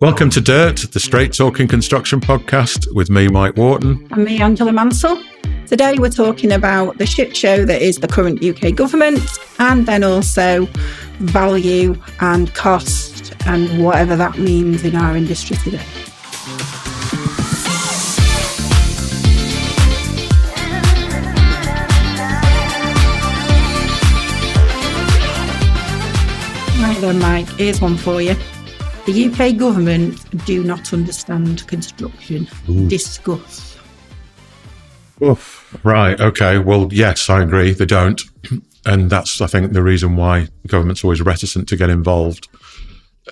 Welcome to Dirt, the Straight Talking Construction podcast with me, Mike Wharton. And me, Angela Mansell. Today we're talking about the shit show that is the current UK government, and then also value and cost and whatever that means in our industry today. Right then, Mike, here's one for you. The UK government do not understand construction. Ooh. Discuss. Oof. Right, okay. Well, yes, I agree. They don't. And that's, I think, the reason why the government's always reticent to get involved.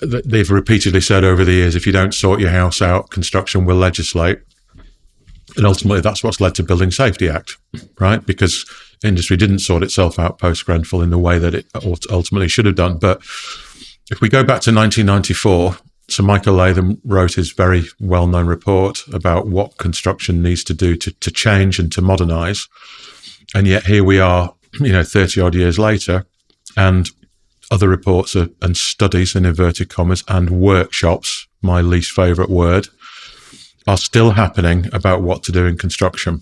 They've repeatedly said over the years, if you don't sort your house out, construction will legislate. And ultimately, that's what's led to Building Safety Act, right? Because industry didn't sort itself out post-Grenfell in the way that it ultimately should have done. But if we go back to 1994, Sir Michael Latham wrote his very well-known report about what construction needs to do to change and to modernise. And yet here we are, 30-odd years later, and other reports and studies, in inverted commas, and workshops, my least favourite word, are still happening about what to do in construction.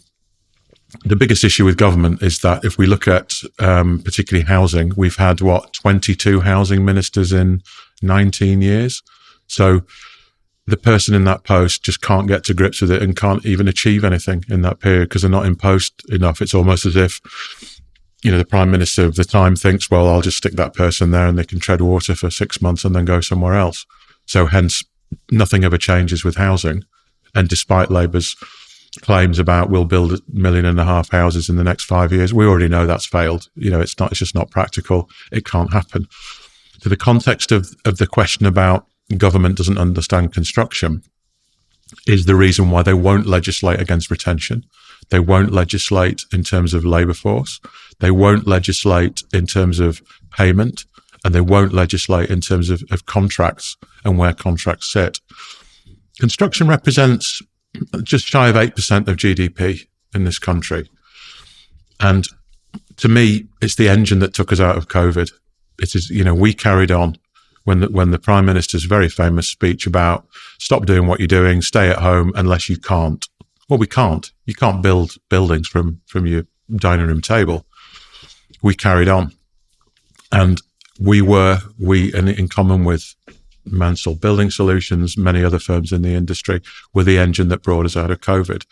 The biggest issue with government is that if we look at particularly housing, we've had, 22 housing ministers in 19 years. So the person in that post just can't get to grips with it and can't even achieve anything in that period because they're not in post enough. It's almost as if, the Prime Minister of the time thinks, well, I'll just stick that person there and they can tread water for 6 months and then go somewhere else. So hence, nothing ever changes with housing. And despite Labour's claims about we'll build 1.5 million houses in the next 5 years, we already know that's failed. It's just not practical. It can't happen. So the context of the question about government doesn't understand construction is the reason why they won't legislate against retention. They won't legislate in terms of labour force. They won't legislate in terms of payment, and they won't legislate in terms of contracts and where contracts sit. Construction represents just shy of 8% of GDP in this country. And to me, it's the engine that took us out of COVID. It is, we carried on when the Prime Minister's very famous speech about stop doing what you're doing, stay at home unless you can't. Well, we can't. You can't build buildings from your dining room table. We carried on. And we in common with Mansell Building Solutions, many other firms in the industry, were the engine that brought us out of COVID.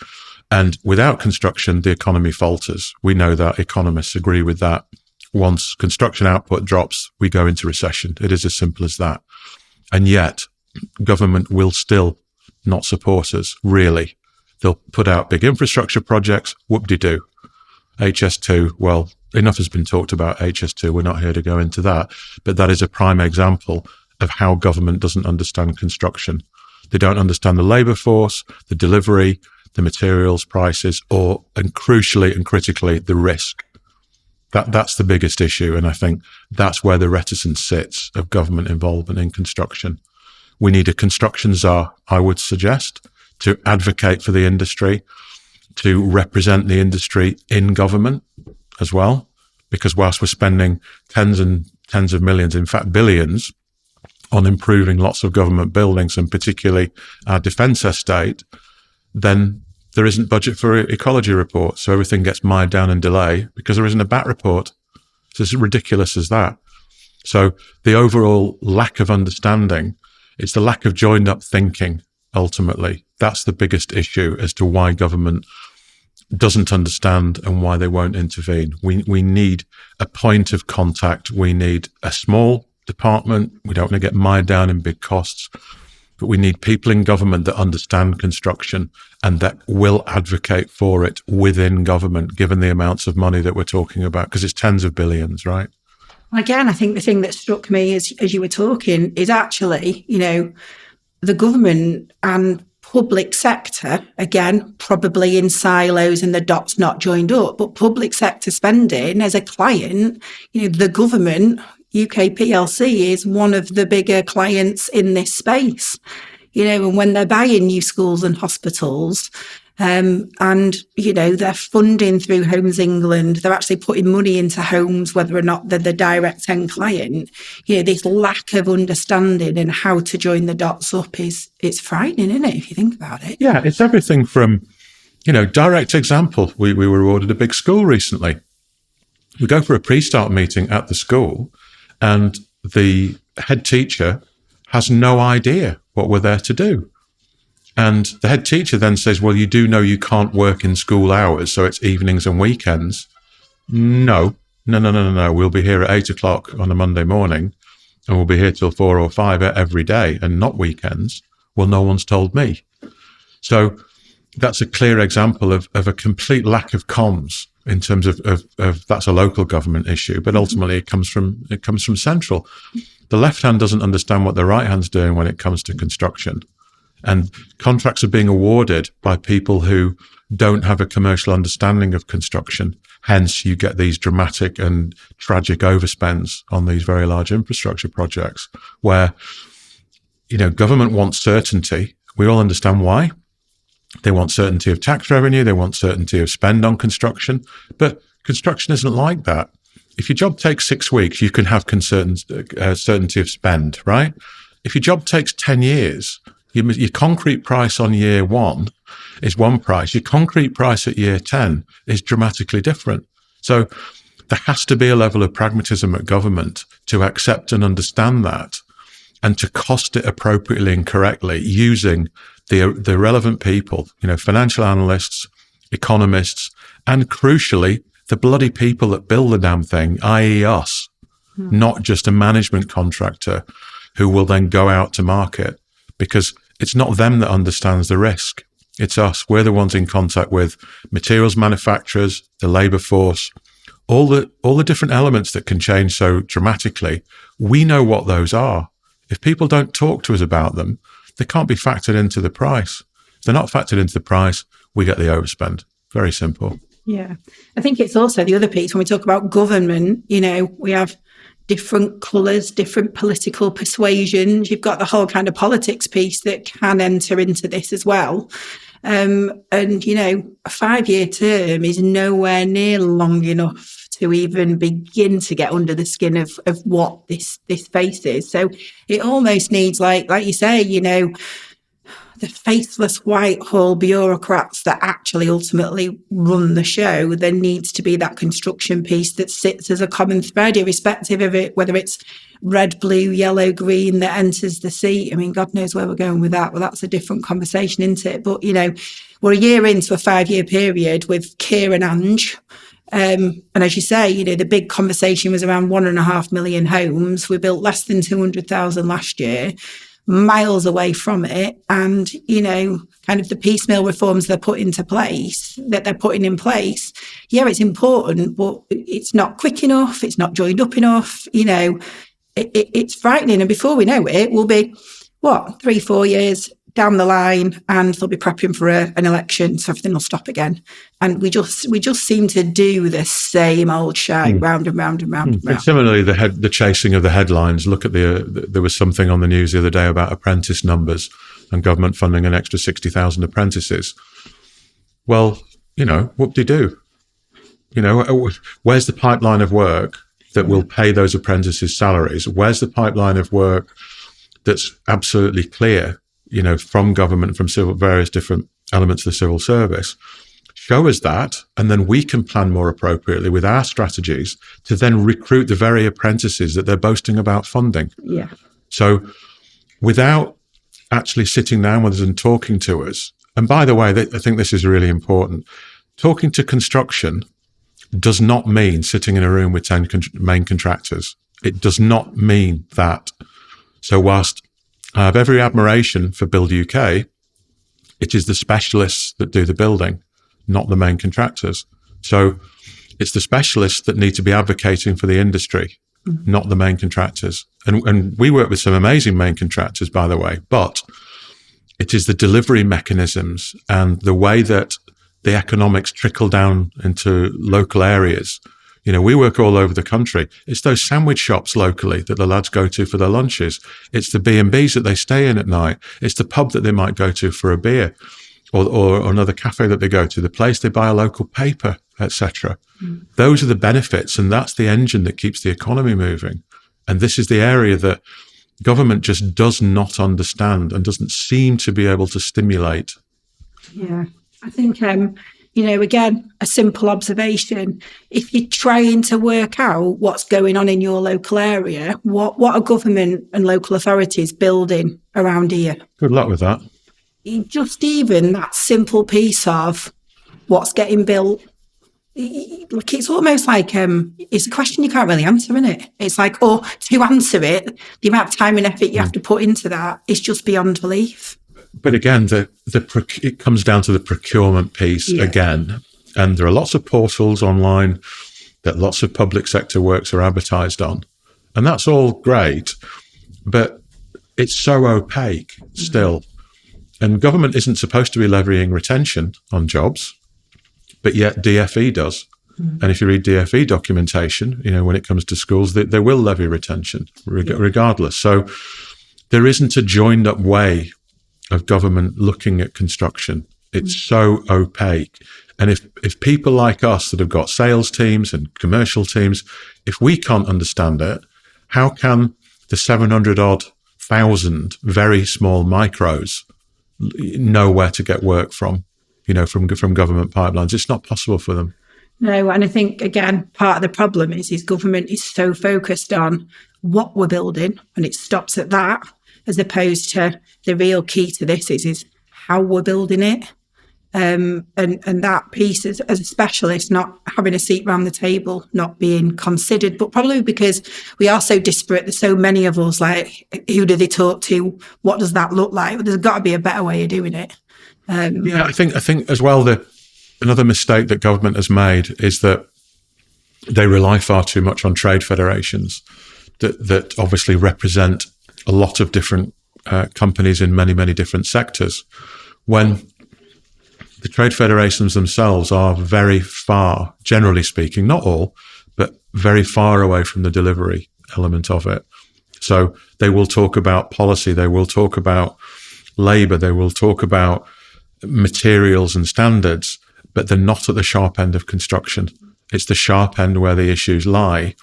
And without construction, the economy falters. We know that. Economists agree with that. Once construction output drops, we go into recession. It is as simple as that. And yet, government will still not support us, really. They'll put out big infrastructure projects, whoop-de-doo. HS2, well, enough has been talked about HS2. We're not here to go into that. But that is a prime example of how government doesn't understand construction. They don't understand the labour force, the delivery, the materials prices, and crucially and critically, the risk. That's the biggest issue. And I think that's where the reticence sits of government involvement in construction. We need a construction czar, I would suggest, to advocate for the industry, to represent the industry in government as well. Because whilst we're spending tens and tens of millions, in fact, billions, on improving lots of government buildings and particularly our defence estate, then there isn't budget for ecology reports. So everything gets mired down and delay because there isn't a BAT report. It's as ridiculous as that. So the overall lack of understanding, it's the lack of joined up thinking, ultimately. That's the biggest issue as to why government doesn't understand and why they won't intervene. We need a point of contact. We need a small department. We don't want to get mired down in big costs, but we need people in government that understand construction and that will advocate for it within government, given the amounts of money that we're talking about, because it's tens of billions, right? Again, I think the thing that struck me as you were talking is actually, the government and public sector, again, probably in silos and the dots not joined up, but public sector spending as a client, the government, UK PLC, is one of the bigger clients in this space. And when they're buying new schools and hospitals, And, they're funding through Homes England. They're actually putting money into homes, whether or not they're the direct end client. This lack of understanding and how to join the dots up it's frightening, isn't it, if you think about it? Yeah, it's everything from, direct example. We were awarded a big school recently. We go for a pre-start meeting at the school and the head teacher has no idea what we're there to do. And the head teacher then says, well, you do know you can't work in school hours, so it's evenings and weekends. No. We'll be here at 8:00 on a Monday morning and we'll be here till 4 or 5 every day and not weekends. Well, no one's told me. So that's a clear example of a complete lack of comms in terms of that's a local government issue, but ultimately it comes from central. The left hand doesn't understand what the right hand's doing when it comes to construction. And contracts are being awarded by people who don't have a commercial understanding of construction. Hence, you get these dramatic and tragic overspends on these very large infrastructure projects where, government wants certainty. We all understand why. They want certainty of tax revenue. They want certainty of spend on construction. But construction isn't like that. If your job takes 6 weeks, you can have certainty of spend, right? If your job takes 10 years, your concrete price on year 1 is one price. Your concrete price at year 10 is dramatically different. So there has to be a level of pragmatism at government to accept and understand that and to cost it appropriately and correctly using the relevant people, financial analysts, economists, and crucially, the bloody people that build the damn thing, i.e. us, not just a management contractor who will then go out to market. Because it's not them that understands the risk. It's us. We're the ones in contact with materials manufacturers, the labour force, all the different elements that can change so dramatically. We know what those are. If people don't talk to us about them, they can't be factored into the price. If they're not factored into the price, we get the overspend. Very simple. Yeah. I think it's also the other piece when we talk about government, we have different colours, different political persuasions. You've got the whole kind of politics piece that can enter into this as well. And, a 5-year term is nowhere near long enough to even begin to get under the skin of what this faces. So it almost needs, like you say, the faithless Whitehall bureaucrats that actually ultimately run the show. There needs to be that construction piece that sits as a common thread, irrespective of it, whether it's red, blue, yellow, green that enters the seat. I mean, God knows where we're going with that. Well, that's a different conversation, isn't it? But, we're a year into a 5-year period with Keir and Ange. And as you say, the big conversation was around 1.5 million homes. We built less than 200,000 last year. Miles away from it, and kind of the piecemeal reforms they're putting in place. Yeah, it's important, but it's not quick enough. It's not joined up enough. It's frightening, and before we know it, we'll be 3-4 years down the line, and they'll be prepping for an election, so everything will stop again. And we just seem to do the same old shite round and round and round and round. And similarly, the chasing of the headlines. Look at there was something on the news the other day about apprentice numbers and government funding an extra 60,000 apprentices. Well, whoop-de-doo. Where's the pipeline of work that will pay those apprentices salaries? Where's the pipeline of work that's absolutely clear, from government, from various different elements of the civil service? Show us that, and then we can plan more appropriately with our strategies to then recruit the very apprentices that they're boasting about funding. Yeah. So without actually sitting down with us and talking to us, and by the way, I think this is really important, talking to construction does not mean sitting in a room with 10 main contractors. It does not mean that. So whilst I have every admiration for Build UK, it is the specialists that do the building, not the main contractors. So it's the specialists that need to be advocating for the industry, not the main contractors. And we work with some amazing main contractors, by the way, but it is the delivery mechanisms and the way that the economics trickle down into local areas. We work all over the country. It's those sandwich shops locally that the lads go to for their lunches. It's the B&Bs that they stay in at night. It's the pub that they might go to for a beer. or another cafe that they go to, the place they buy a local paper, etc. Those are the benefits, and that's the engine that keeps the economy moving. And this is the area that government just does not understand and doesn't seem to be able to stimulate. Yeah, I think, again, a simple observation. If you're trying to work out what's going on in your local area, what are government and local authorities building around here? Good luck with that. Just even that simple piece of what's getting built. Like, it's almost like it's a question you can't really answer, isn't it? It's like, or to answer it, the amount of time and effort you have to put into that is just beyond belief. But again, it comes down to the procurement piece again. And there are lots of portals online that lots of public sector works are advertised on. And that's all great, but it's so opaque still. And government isn't supposed to be levying retention on jobs, but yet DFE does. And if you read DFE documentation, when it comes to schools, they will levy retention regardless. So there isn't a joined up way of government looking at construction. It's so opaque. And if people like us that have got sales teams and commercial teams, if we can't understand it, how can the 700,000 very small micros know where to get work from government pipelines? It's not possible for them. No, and I think, again, part of the problem is government is so focused on what we're building, and it stops at that, as opposed to the real key to this is how we're building it. And that piece, as a specialist, not having a seat around the table, not being considered, but probably because we are so disparate. There's so many of us, like, who do they talk to? What does that look like? There's got to be a better way of doing it. I think as well, another mistake that government has made is that they rely far too much on trade federations that obviously represent a lot of different companies in many, many different sectors, when the trade federations themselves are very far, generally speaking, not all, but very far away from the delivery element of it. So they will talk about policy, they will talk about labour, they will talk about materials and standards, but they're not at the sharp end of construction. It's the sharp end where the issues lie.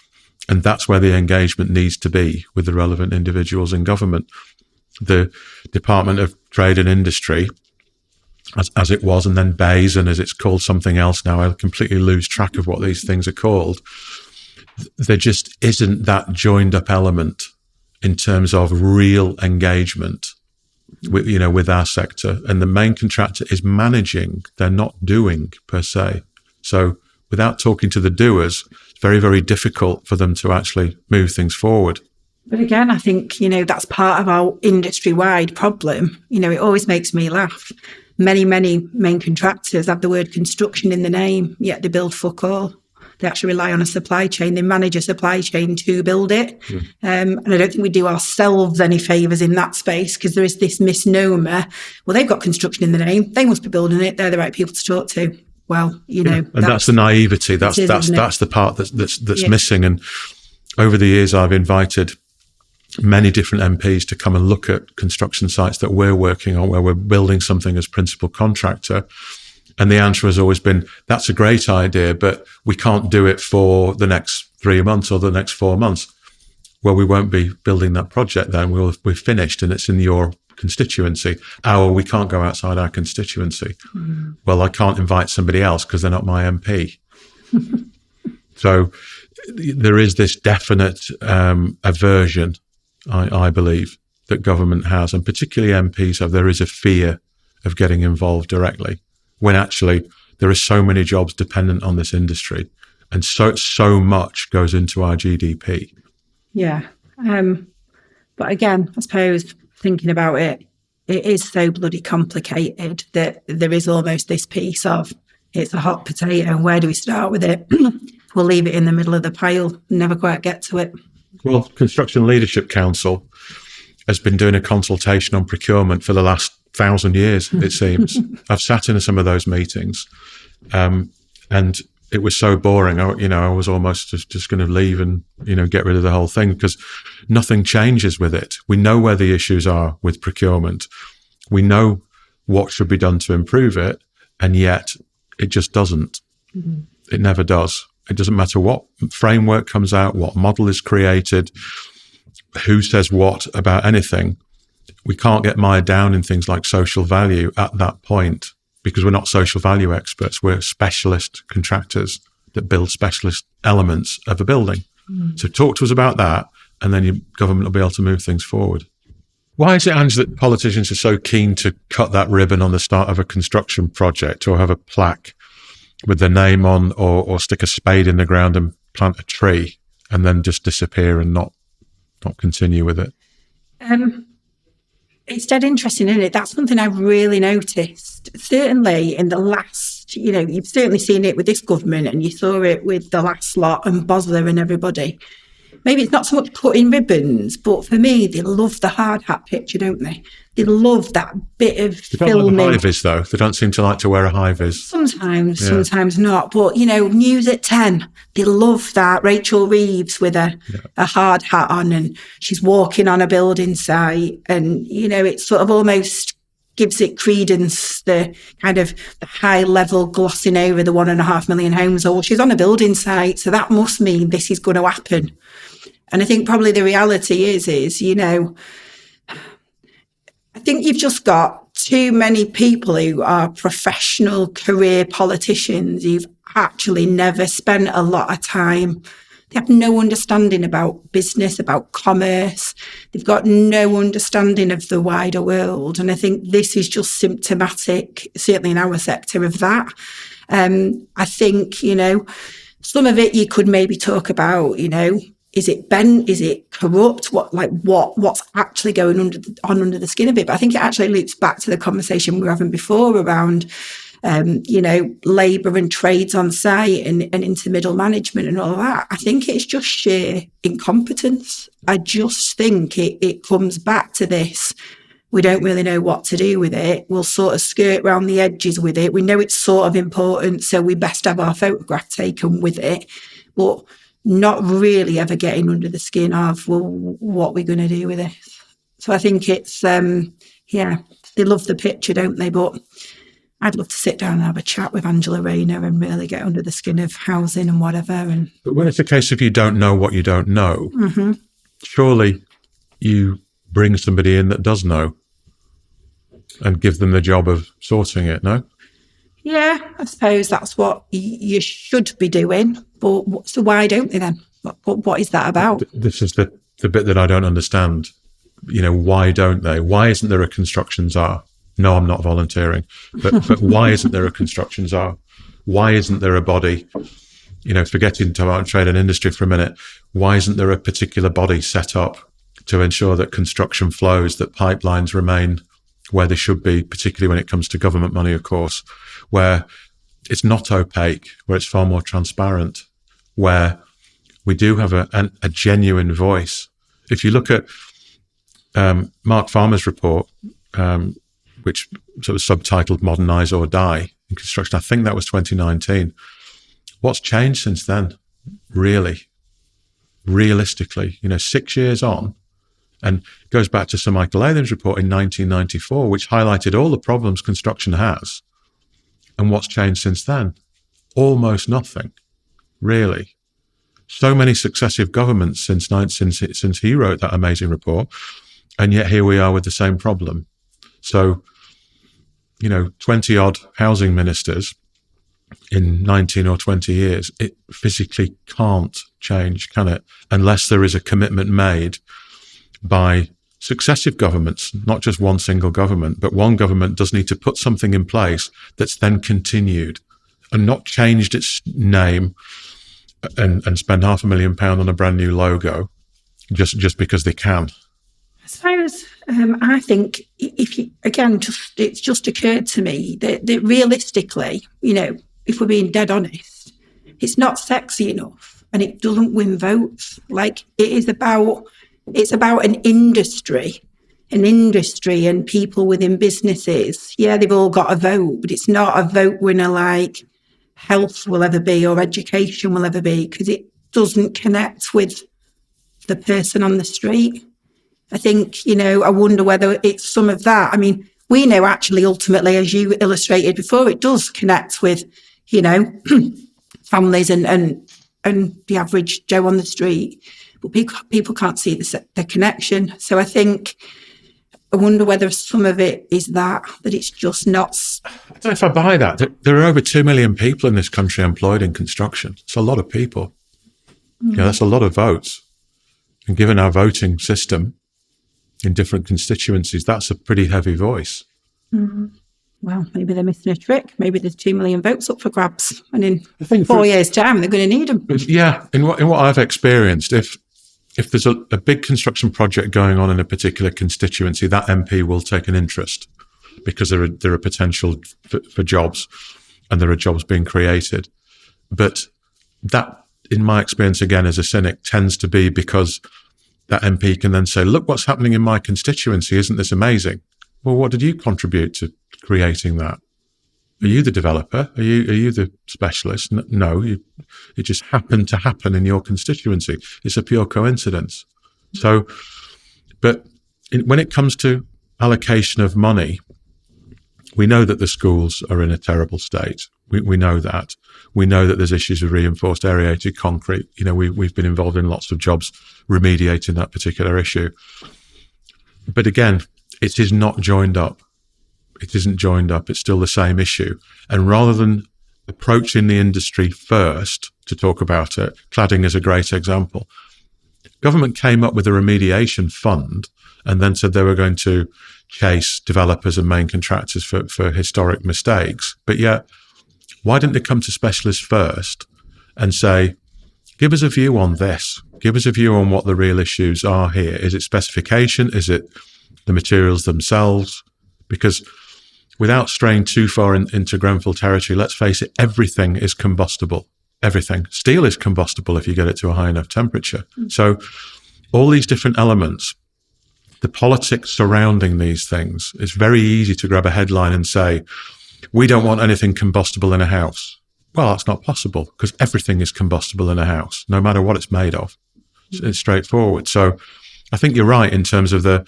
And that's where the engagement needs to be with the relevant individuals in government. The Department of Trade and Industry, as it was, and then BEIS, and as it's called something else now, I completely lose track of what these things are called. There just isn't that joined up element in terms of real engagement with our sector. And the main contractor is managing, they're not doing per se. So without talking to the doers, it's very, very difficult for them to actually move things forward. But again, I think, that's part of our industry-wide problem. It always makes me laugh. Many, many main contractors have the word construction in the name, yet they build fuck all. They actually rely on a supply chain. They manage a supply chain to build it. And I don't think we do ourselves any favours in that space, because there is this misnomer. Well, they've got construction in the name. They must be building it. They're the right people to talk to. Well, and that's the naivety. That's the part that's missing. And over the years, I've invited many different MPs to come and look at construction sites that we're working on, where we're building something as principal contractor. And the answer has always been, that's a great idea, but we can't do it for the next 3 months or the next 4 months. Well, we won't be building that project then. We're finished and it's in your constituency. We can't go outside our constituency. Well, I can't invite somebody else because they're not my MP. So there is this definite aversion, I believe, that government has, and particularly MPs have. There is a fear of getting involved directly, when actually there are so many jobs dependent on this industry, and so much goes into our GDP. Yeah. But again, I suppose thinking about it, it is so bloody complicated that there is almost this piece of, it's a hot potato, and where do we start with it? We'll leave it in the middle of the pile, never quite get to it. Well, Construction Leadership Council has been doing a consultation on procurement for the last 1,000 years, it seems. I've sat in some of those meetings, and it was so boring. I was almost just going to leave and, get rid of the whole thing, because nothing changes with it. We know where the issues are with procurement. We know what should be done to improve it, and yet it just doesn't. Mm-hmm. It never does. It doesn't matter what framework comes out, what model is created, who says what about anything. We can't get mired down in things like social value at that point, because we're not social value experts. We're specialist contractors that build specialist elements of a building. Mm. So talk to us about that, and then your government will be able to move things forward. Why is it, Ange, that politicians are so keen to cut that ribbon on the start of a construction project, or have a plaque with their name on, or stick a spade in the ground and plant a tree, and then just disappear and not continue with it? It's dead interesting, isn't it? That's something I've really noticed. Certainly in the last, you've certainly seen it with this government, and you saw it with the last lot and Bosler and everybody. Maybe it's not so much cutting ribbons, but for me, they love the hard hat picture, don't they? They love that bit of filming. They don't like the high-vis, though. They don't seem to like to wear a high-vis. Sometimes not. But, News at 10, they love that. Rachel Reeves with a hard hat on, and she's walking on a building site. And, it sort of almost gives it credence, the kind of the high level glossing over the 1.5 million homes. Or she's on a building site, so that must mean this is going to happen. And I think probably the reality is, I think you've just got too many people who are professional career politicians who've actually never spent a lot of time. They have no understanding about business, about commerce. They've got no understanding of the wider world. And I think this is just symptomatic, certainly in our sector, of that. I think, some of it you could maybe talk about, is it bent? Is it corrupt? What's actually going under the skin of it? But I think it actually loops back to the conversation we were having before around, labour and trades on site and into middle management and all that. I think it's just sheer incompetence. I just think it comes back to this. We don't really know what to do with it. We'll sort of skirt around the edges with it. We know it's sort of important, so we best have our photograph taken with it. But not really ever getting under the skin of, well, what we're going to do with this. So I think it's, they love the picture, don't they? But I'd love to sit down and have a chat with Angela Rayner and really get under the skin of housing and whatever. But when it's a case of you don't know what you don't know, mm-hmm. surely you bring somebody in that does know and give them the job of sorting it, no? Yeah, I suppose that's what you should be doing. But so why don't they then? What is that about? This is the bit that I don't understand. Why don't they? Why isn't there a construction czar? No, I'm not volunteering. But why isn't there a construction czar? Why isn't there a body? Forgetting about trade and industry for a minute, why isn't there a particular body set up to ensure that construction flows, that pipelines remain where they should be, particularly when it comes to government money, of course, where it's not opaque, where it's far more transparent, where we do have a genuine voice. If you look at Mark Farmer's report, which sort of subtitled Modernise or Die in Construction, I think that was 2019. What's changed since then, really? Realistically, 6 years on, and it goes back to Sir Michael Aylin's report in 1994, which highlighted all the problems construction has. And what's changed since then? Almost nothing, really. So many successive governments since he wrote that amazing report, and yet here we are with the same problem. So, 20-odd housing ministers in 19 or 20 years, it physically can't change, can it? Unless there is a commitment made by successive governments, not just one single government, but one government does need to put something in place that's then continued and not changed its name and spend £500,000 on a brand new logo just because they can. I suppose, I think it's just occurred to me that realistically, if we're being dead honest, it's not sexy enough and it doesn't win votes. It's about an industry and people within businesses. Yeah, they've all got a vote, but it's not a vote winner like health will ever be or education will ever be, because it doesn't connect with the person on the street. I think, I wonder whether it's some of that. I mean, we know actually ultimately, as you illustrated before, it does connect with, families and the average Joe on the street, but people can't see the connection. So I wonder whether some of it is that it's just not. I don't know if I buy that. There are over 2 million people in this country employed in construction. It's a lot of people. That's a lot of votes. And given our voting system in different constituencies, that's a pretty heavy voice. Mm-hmm. Well, maybe they're missing a trick. Maybe there's 2 million votes up for grabs. And in 4 years' time, they're going to need them. Yeah. In what I've experienced, if there's a big construction project going on in a particular constituency, that MP will take an interest because there are potential for jobs and there are jobs being created. But that, in my experience, again, as a cynic, tends to be because that MP can then say, look what's happening in my constituency. Isn't this amazing? Well, what did you contribute to creating that? Are you the developer? Are you the specialist? No, it just happened to happen in your constituency. It's a pure coincidence. So, but when it comes to allocation of money, we know that the schools are in a terrible state. We know that. We know that there's issues with reinforced aerated concrete. We've been involved in lots of jobs remediating that particular issue. But again, it is not joined up. It isn't joined up. It's still the same issue. And rather than approaching the industry first to talk about it, cladding is a great example. Government came up with a remediation fund and then said they were going to chase developers and main contractors for historic mistakes. But yet, why didn't they come to specialists first and say, give us a view on this. Give us a view on what the real issues are here. Is it specification? Is it the materials themselves? Because without straying too far into Grenfell territory, let's face it, everything is combustible. Everything. Steel is combustible if you get it to a high enough temperature. So all these different elements, the politics surrounding these things, it's very easy to grab a headline and say, we don't want anything combustible in a house. Well, that's not possible because everything is combustible in a house, no matter what it's made of. It's straightforward. So I think you're right in terms of the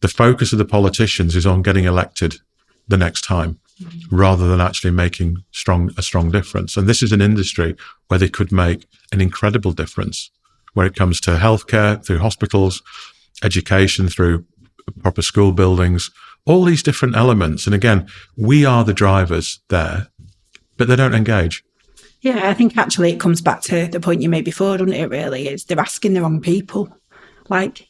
focus of the politicians is on getting elected the next time rather than actually making a strong difference. And this is an industry where they could make an incredible difference where it comes to healthcare, through hospitals, education, through proper school buildings, all these different elements. And again, we are the drivers there, but they don't engage. Yeah, I think actually it comes back to the point you made before, doesn't it, really? Is they're asking the wrong people. Like,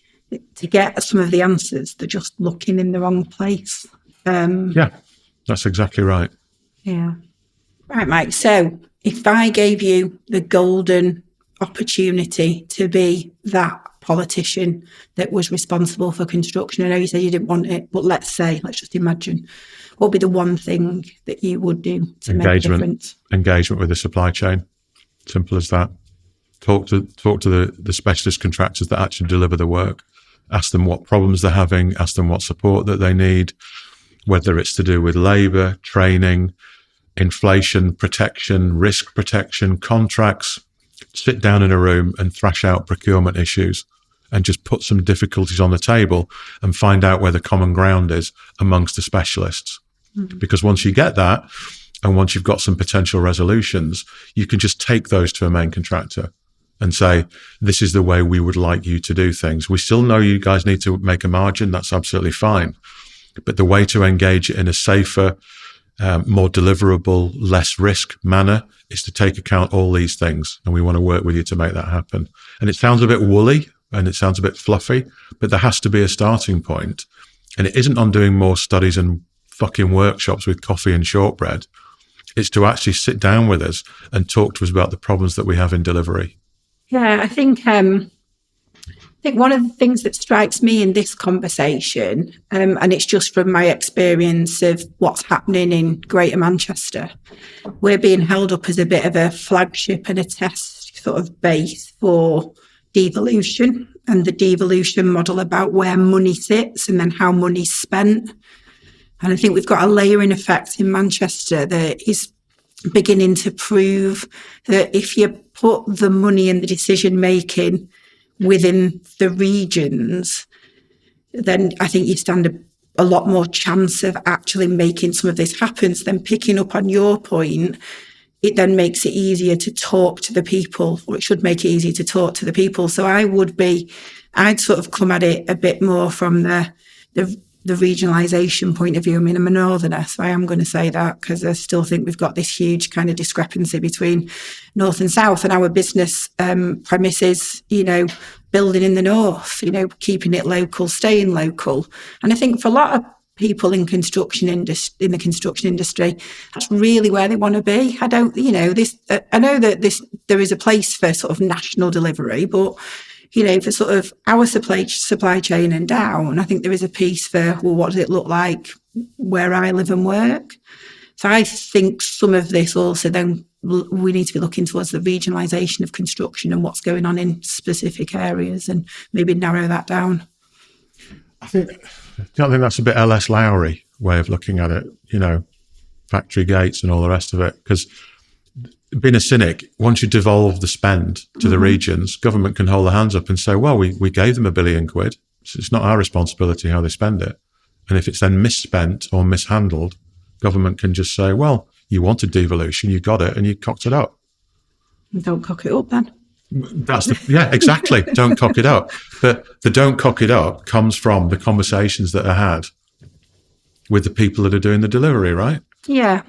to get some of the answers, they're just looking in the wrong place. Yeah, that's exactly right. Yeah. Right, Mike. So if I gave you the golden opportunity to be that politician that was responsible for construction, I know you said you didn't want it, but let's just imagine, what would be the one thing that you would do to make a difference? Engagement with the supply chain. Simple as that. Talk to the specialist contractors that actually deliver the work. Ask them what problems they're having. Ask them what support that they need, whether it's to do with labour, training, inflation protection, risk protection, contracts. Sit down in a room and thrash out procurement issues and just put some difficulties on the table and find out where the common ground is amongst the specialists. Mm-hmm. Because once you get that, and once you've got some potential resolutions, you can just take those to a main contractor and say, this is the way we would like you to do things. We still know you guys need to make a margin. That's absolutely fine. But the way to engage it in a safer, more deliverable, less risk manner is to take account all these things. And we want to work with you to make that happen. And it sounds a bit woolly and it sounds a bit fluffy, but there has to be a starting point. And it isn't on doing more studies and fucking workshops with coffee and shortbread. It's to actually sit down with us and talk to us about the problems that we have in delivery. Yeah, I think one of the things that strikes me in this conversation, and it's just from my experience of what's happening in Greater Manchester, we're being held up as a bit of a flagship and a test sort of base for devolution and the devolution model about where money sits and then how money's spent. And I think we've got a layering effect in Manchester that is beginning to prove that if you put the money and the decision making within the regions, then I think you stand a lot more chance of actually making some of this happen. So then picking up on your point, it then makes it easier to talk to the people, or it should make it easier to talk to the people. So I'd sort of come at it a bit more from the regionalisation point of view. I mean, I'm a northerner, so I am going to say that, because I still think we've got this huge kind of discrepancy between north and south, and our business premises, building in the north, keeping it local, staying local. And I think for a lot of people in the construction industry, that's really where they want to be. I know that there is a place for sort of national delivery, but for sort of our supply chain and down, I think there is a piece for, well, what does it look like where I live and work? So I think some of this also then we need to be looking towards the regionalisation of construction and what's going on in specific areas, and maybe narrow that down. I think that's a bit L.S. Lowry way of looking at it, factory gates and all the rest of it. Because being a cynic, once you devolve the spend to the regions, government can hold their hands up and say, well, we gave them £1 billion. So it's not our responsibility how they spend it. And if it's then misspent or mishandled, government can just say, well, you wanted devolution, you got it, and you cocked it up. Don't cock it up then. Yeah, exactly. Don't cock it up. But the don't cock it up comes from the conversations that are had with the people that are doing the delivery, right? Yeah,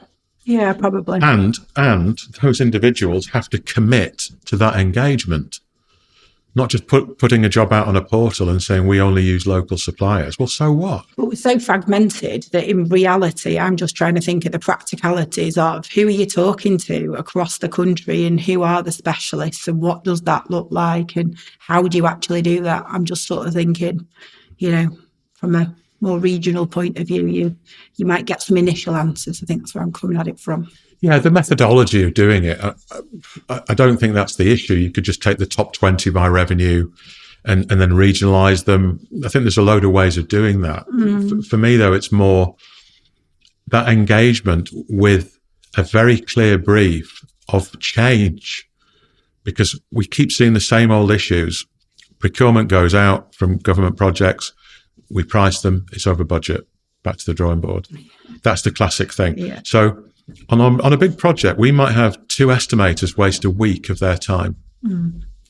probably. And those individuals have to commit to that engagement, not just putting a job out on a portal and saying we only use local suppliers. Well, so what? But we're so fragmented that in reality, I'm just trying to think of the practicalities of who are you talking to across the country, and who are the specialists, and what does that look like, and how do you actually do that? I'm just sort of thinking, from a more regional point of view, you might get some initial answers. I think that's where I'm coming at it from. Yeah, the methodology of doing it, I don't think that's the issue. You could just take the top 20 by revenue and then regionalise them. I think there's a load of ways of doing that. For me, though, it's more that engagement with a very clear brief of change, because we keep seeing the same old issues. Procurement goes out from government projects, we price them, it's over budget, back to the drawing board. That's the classic thing. Yeah. So on a big project, we might have 2 estimators waste a week of their time.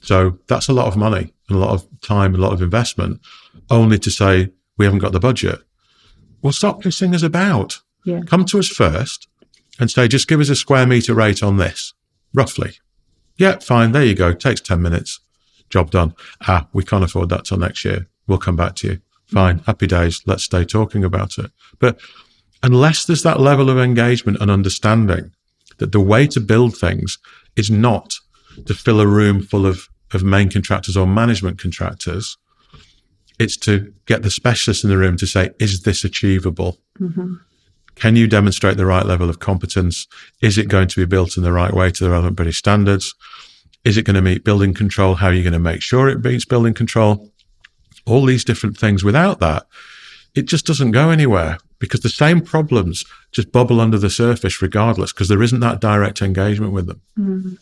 So that's a lot of money and a lot of time, a lot of investment, only to say we haven't got the budget. Well, stop pissing us about. Yeah. Come to us first and say, just give us a square metre rate on this, roughly. Yeah, fine, there you go. Takes 10 minutes. Job done. We can't afford that till next year. We'll come back to you. Fine, happy days. Let's stay talking about it. But unless there's that level of engagement and understanding that the way to build things is not to fill a room full of main contractors or management contractors, it's to get the specialists in the room to say, is this achievable? Can you demonstrate the right level of competence? Is it going to be built in the right way to the relevant British standards? Is it going to meet building control? How are you going to make sure it meets building control? All these different things. Without that, it just doesn't go anywhere, because the same problems just bubble under the surface regardless, because there isn't that direct engagement with them.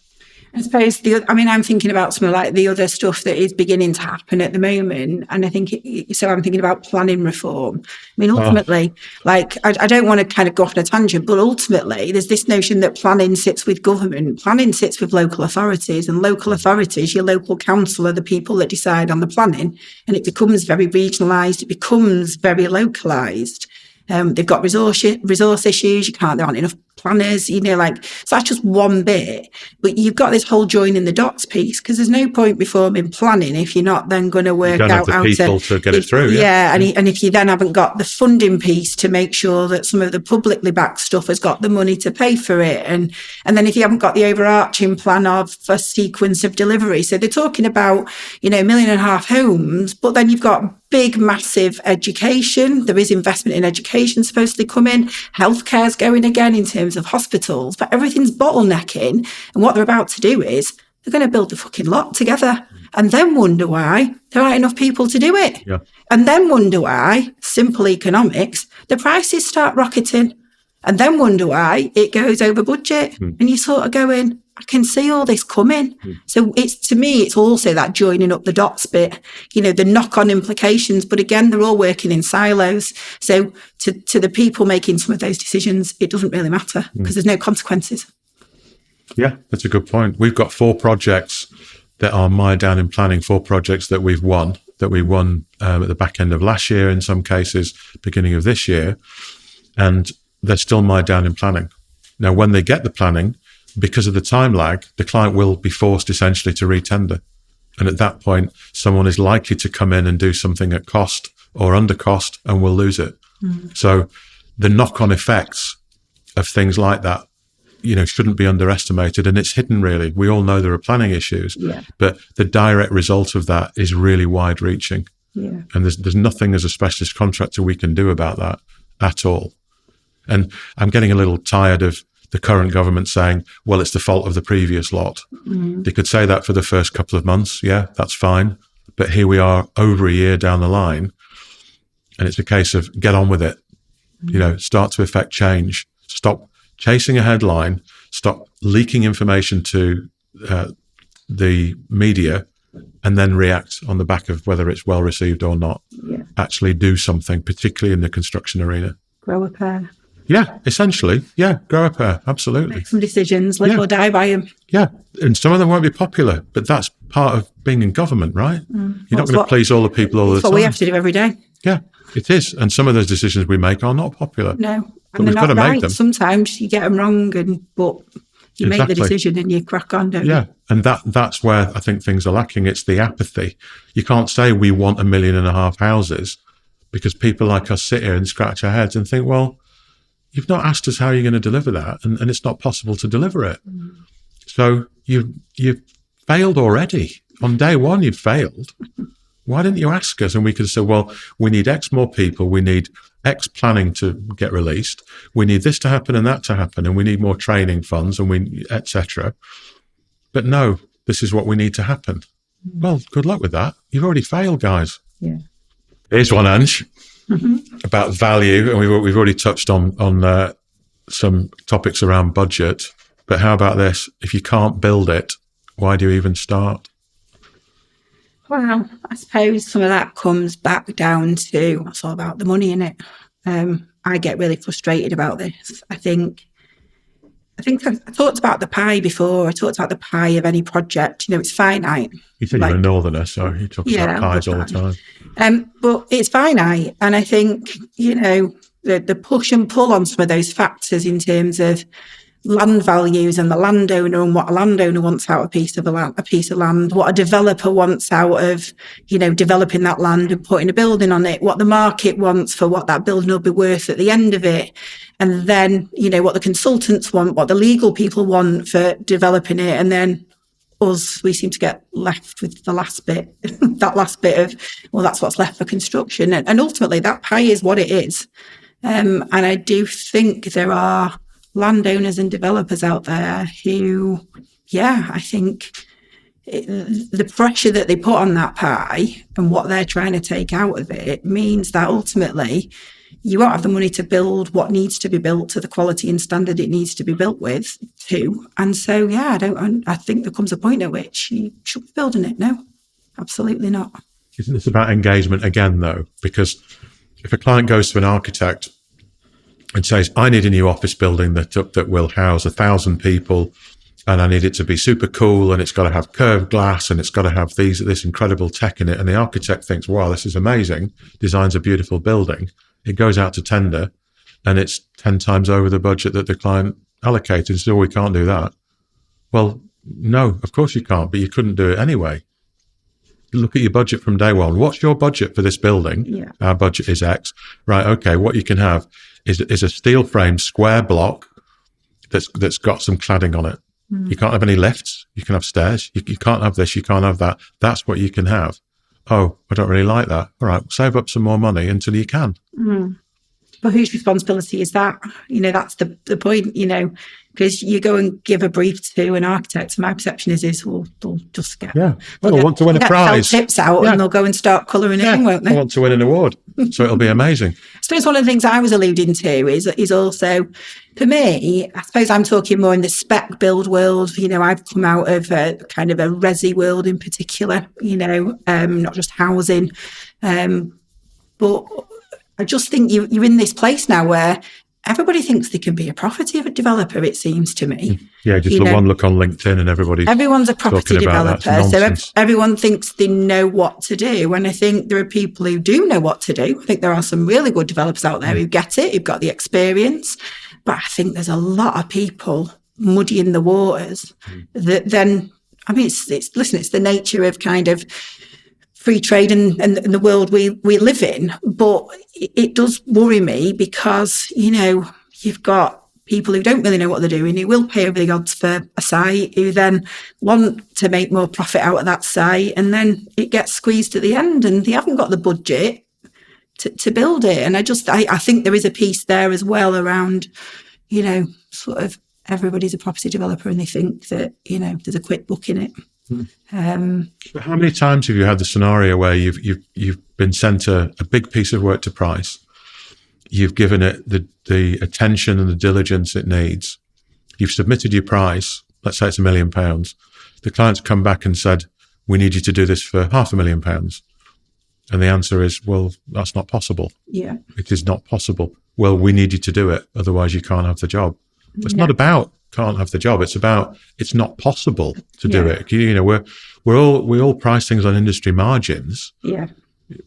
I suppose I'm thinking about some of like the other stuff that is beginning to happen at the moment. And I think, I'm thinking about planning reform. I mean, ultimately, I don't want to kind of go off on a tangent, but ultimately there's this notion that planning sits with government, planning sits with local authorities, and local authorities, your local council, are the people that decide on the planning, and it becomes very regionalised, it becomes very localised. They've got resource issues. There aren't enough planners, so that's just one bit. But you've got this whole joining the dots piece, because there's no point reforming planning if you're not then going to work out how to get it through. And if you then haven't got the funding piece to make sure that some of the publicly backed stuff has got the money to pay for it, and then if you haven't got the overarching plan of a sequence of delivery. So they're talking about 1.5 million homes, but then you've got big, massive education. There is investment in education supposed to come in. Healthcare's going again in terms of hospitals, but everything's bottlenecking. And what they're about to do is they're going to build the fucking lot together and then wonder why there aren't enough people to do it. Yeah. And then wonder why, simple economics, the prices start rocketing. And then wonder why it goes over budget. And you're sort of going, I can see all this coming. So to me, it's also that joining up the dots bit, the knock-on implications. But again, they're all working in silos. So to the people making some of those decisions, it doesn't really matter because there's no consequences. Yeah, that's a good point. We've got 4 projects that are mired down in planning, 4 projects that we won at the back end of last year, in some cases, beginning of this year. And they're still mired down in planning. Now, when they get the planning, because of the time lag, the client will be forced essentially to retender. And at that point, someone is likely to come in and do something at cost or under cost and will lose it. So the knock-on effects of things like that, shouldn't be underestimated. And it's hidden, really. We all know there are planning issues, but the direct result of that is really wide-reaching. Yeah. And there's nothing as a specialist contractor we can do about that at all. And I'm getting a little tired of the current government saying, well, it's the fault of the previous lot. They could say that for the first couple of months. Yeah, that's fine. But here we are over a year down the line. And it's a case of get on with it. Start to effect change. Stop chasing a headline. Stop leaking information to the media and then react on the back of whether it's well received or not. Yeah. Actually do something, particularly in the construction arena. Grow a pair. Yeah, essentially. Yeah, grow a pair. Absolutely. Make some decisions, live or die by them. Yeah, and some of them won't be popular, but that's part of being in government, right? You're not going to please all the people all the time. That's what we have to do every day. Yeah, it is. And some of those decisions we make are not popular. No, but we've got to make them. Sometimes you get them wrong, but you make the decision and you crack on, don't you? Yeah, and that's where I think things are lacking. It's the apathy. You can't say we want 1.5 million houses because people like us sit here and scratch our heads and think, well, you've not asked us how you're going to deliver that, and it's not possible to deliver it. So you've failed already. On day one, you've failed. Why didn't you ask us? And we could say, well, we need X more people. We need X planning to get released. We need this to happen and that to happen. And we need more training funds and etc. But no, this is what we need to happen. Well, good luck with that. You've already failed, guys. Yeah. Here's one, Ange. About value, and we've already touched on some topics around budget. But how about this? If you can't build it, why do you even start? Well, I suppose some of that comes back down to it's all about the money, innit? I get really frustrated about this. I think I talked about the pie before. I talked about the pie of any project. It's finite. You said you're a northerner, so you talk about pies all the time. But it's finite. And I think, the push and pull on some of those factors in terms of land values and the landowner and what a landowner wants out of a piece of land, what a developer wants out of, developing that land and putting a building on it, what the market wants for what that building will be worth at the end of it. And then, what the consultants want, what the legal people want for developing it. And then we seem to get left with the last bit, that last bit of, well, that's what's left for construction. And ultimately that pie is what it is. And I do think there are landowners and developers out there who, I think the pressure that they put on that pie and what they're trying to take out of it means that ultimately you won't have the money to build what needs to be built to the quality and standard it needs to be built with too. And so, I think there comes a point at which you should be building it. No, absolutely not. Isn't this about engagement again, though? Because if a client goes to an architect and says, I need a new office building that will house 1,000 people, and I need it to be super cool, and it's got to have curved glass, and it's got to have this incredible tech in it. And the architect thinks, wow, this is amazing, designs a beautiful building. It goes out to tender, and it's 10 times over the budget that the client allocated. So we can't do that. Well, no, of course you can't, but you couldn't do it anyway. Look at your budget from day one. What's your budget for this building? Yeah. Our budget is X. Right, okay, what you can have is a steel frame square block that's got some cladding on it. You can't have any lifts. You can have stairs. You can't have this. You can't have that. That's what you can have. Oh, I don't really like that. All right, save up some more money until you can. But whose responsibility is that? That's the point, because you go and give a brief to an architect. My perception is they'll just get... Yeah. Well, they'll want to win a prize. Tips out and they'll go and start colouring it in, won't they? They want to win an award. So it'll be amazing. I suppose one of the things I was alluding to is also, for me, I suppose I'm talking more in the spec build world. I've come out of a kind of a resi world in particular, not just housing. But I just think you're in this place now where everybody thinks they can be a property developer, it seems to me. Yeah, just one look on LinkedIn and everyone's a property developer. So everyone thinks they know what to do. And I think there are people who do know what to do. I think there are some really good developers out there who get it, who've got the experience. But I think there's a lot of people muddying the waters that then, it's the nature of kind of free trade and the world we live in. But it does worry me because, you've got people who don't really know what they're doing, who will pay over the odds for a site, who then want to make more profit out of that site, and then it gets squeezed at the end and they haven't got the budget to build it. And I think there is a piece there as well around, sort of everybody's a property developer and they think that, there's a quick book in it. But how many times have you had the scenario where you've been sent a big piece of work to price, you've given it the attention and the diligence it needs, you've submitted your price, let's say it's £1 million, the client's come back and said, we need you to do this for £500,000, and the answer is, well, that's not possible. Yeah, it is not possible. Well, we need you to do it, otherwise you can't have the job. It's not about can't have the job. It's about it's not possible to do it. We all price things on industry margins. Yeah.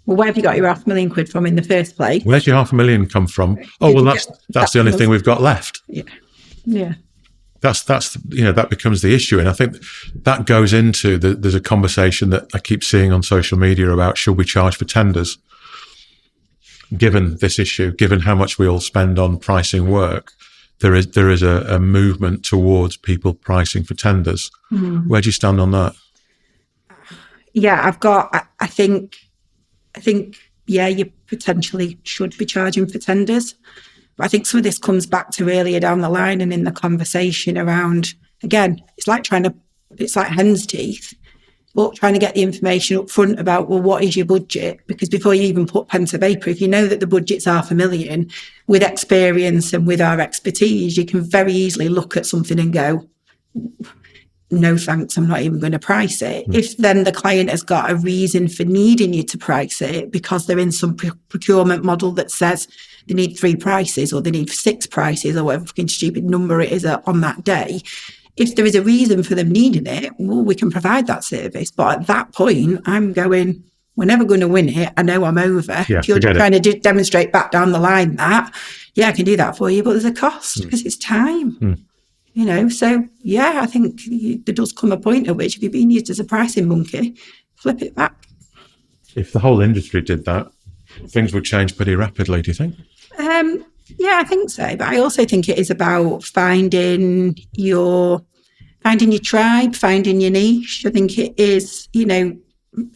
Well, where have you got your £500,000 from in the first place? Where's your £500,000 come from? Oh, well, that's the only thing we've got left. Yeah. Yeah. That's that becomes the issue, and I think that goes into there's a conversation that I keep seeing on social media about should we charge for tenders, given this issue, given how much we all spend on pricing work. There is a movement towards people pricing for tenders. Where do you stand on that? Yeah, I think, you potentially should be charging for tenders. But I think some of this comes back to earlier down the line and in the conversation around, again, it's like hen's teeth, but trying to get the information up front about, well, what is your budget? Because before you even put pen to paper, if you know that the budget's £500,000, with experience and with our expertise, you can very easily look at something and go, no thanks, I'm not even going to price it. If then the client has got a reason for needing you to price it because they're in some procurement model that says they need 3 prices or they need 6 prices or whatever fucking stupid number it is on that day, if there is a reason for them needing it, well, we can provide that service. But at that point, I'm going, we're never going to win it. I know I'm over. Yeah, if you're trying to demonstrate back down the line that, yeah, I can do that for you, but there's a cost because it's time. So, yeah, I think there does come a point at which if you're being used as a pricing monkey, flip it back. If the whole industry did that, things would change pretty rapidly, do you think? Yeah, I think so. But I also think it is about finding your tribe, finding your niche. I think it is,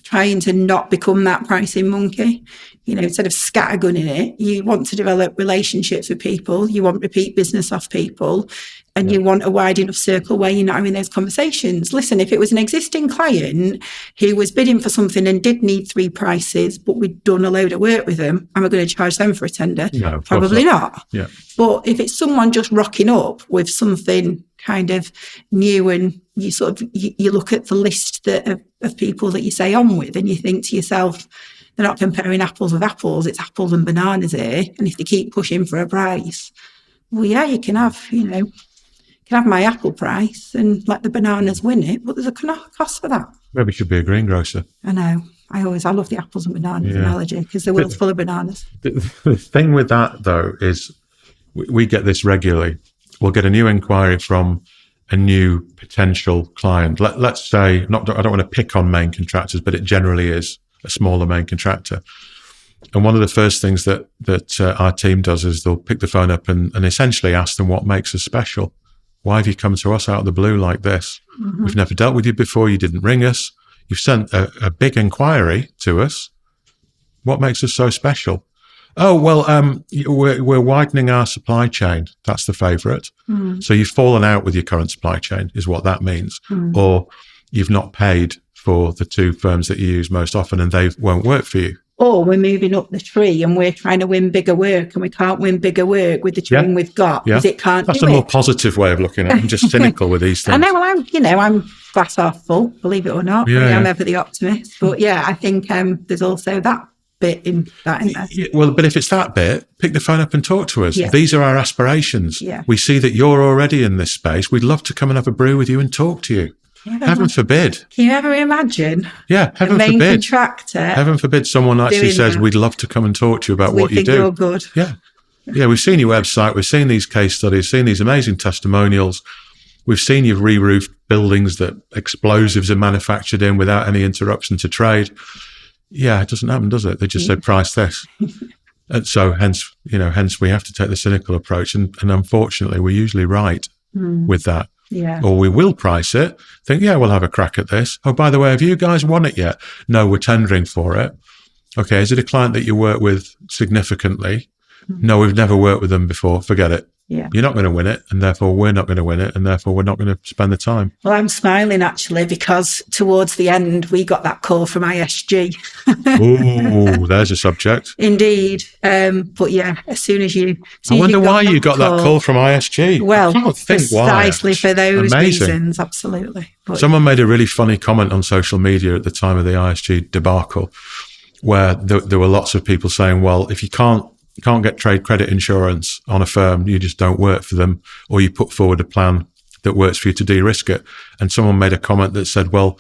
trying to not become that pricing monkey. Instead of scattergunning it, you want to develop relationships with people. You want repeat business off people. And you want a wide enough circle where you're not having those conversations. Listen, if it was an existing client who was bidding for something and did need 3 prices, but we'd done a load of work with them, am I going to charge them for a tender? No, probably not. Yeah. But if it's someone just rocking up with something kind of new and you sort of, you look at the list of people that you say on with and you think to yourself, they're not comparing apples with apples, it's apples and bananas here. And if they keep pushing for a price, well, yeah, you can have, can have my apple price and let the bananas win it, but there's a cost for that. Maybe it should be a greengrocer. I know. I love the apples and bananas analogy because the world's full of bananas. The thing with that, though, is we get this regularly. We'll get a new inquiry from a new potential client. Let's say, I don't want to pick on main contractors, but it generally is a smaller main contractor. And one of the first things that our team does is they'll pick the phone up and essentially ask them what makes us special. Why have you come to us out of the blue like this? We've never dealt with you before. You didn't ring us. You've sent a big inquiry to us. What makes us so special? Oh, well, we're widening our supply chain. That's the favourite. So you've fallen out with your current supply chain is what that means. Or you've not paid for the two firms that you use most often and they won't work for you. Or we're moving up the tree and we're trying to win bigger work and we can't win bigger work with the train we've got because it can't That's do a more positive way of looking at it. I'm just cynical with these things. I know, well, I'm glass half full, believe it or not. I'm ever the optimist. But I think there's also that bit in that, isn't there? Yeah, well, but if it's that bit, pick the phone up and talk to us. Yeah. These are our aspirations. Yeah. We see that you're already in this space. We'd love to come and have a brew with you and talk to you. Heaven forbid. Can you ever imagine? Yeah, heaven main forbid. Contractor. Heaven forbid someone actually says, that. we'd love to come and talk to you about what you do. You're good. Yeah. Yeah, we've seen your website. We've seen these case studies, seen these amazing testimonials. We've seen you've re-roofed buildings that explosives are manufactured in without any interruption to trade. Yeah, it doesn't happen, does it? They just say, price this. And so hence we have to take the cynical approach. And unfortunately, we're usually right with that. Yeah. Or we will price it, think, we'll have a crack at this. Oh, by the way, have you guys won it yet? No, we're tendering for it. Okay, is it a client that you work with significantly? No, we've never worked with them before. Forget it. Yeah. You're not going to win it, and therefore we're not going to win it, and therefore we're not going to spend the time. Well, I'm smiling actually because towards the end we got that call from ISG. Ooh, there's a subject. Indeed. But as soon as you... I wonder why you got that call from ISG. Well, I can't think precisely why. for those Amazing. reasons, absolutely. But Someone made a really funny comment on social media at the time of the ISG debacle, where there were lots of people saying, well, if you can't get trade credit insurance on a firm, you just don't work for them, or you put forward a plan that works for you to de-risk it. And someone made a comment that said, well,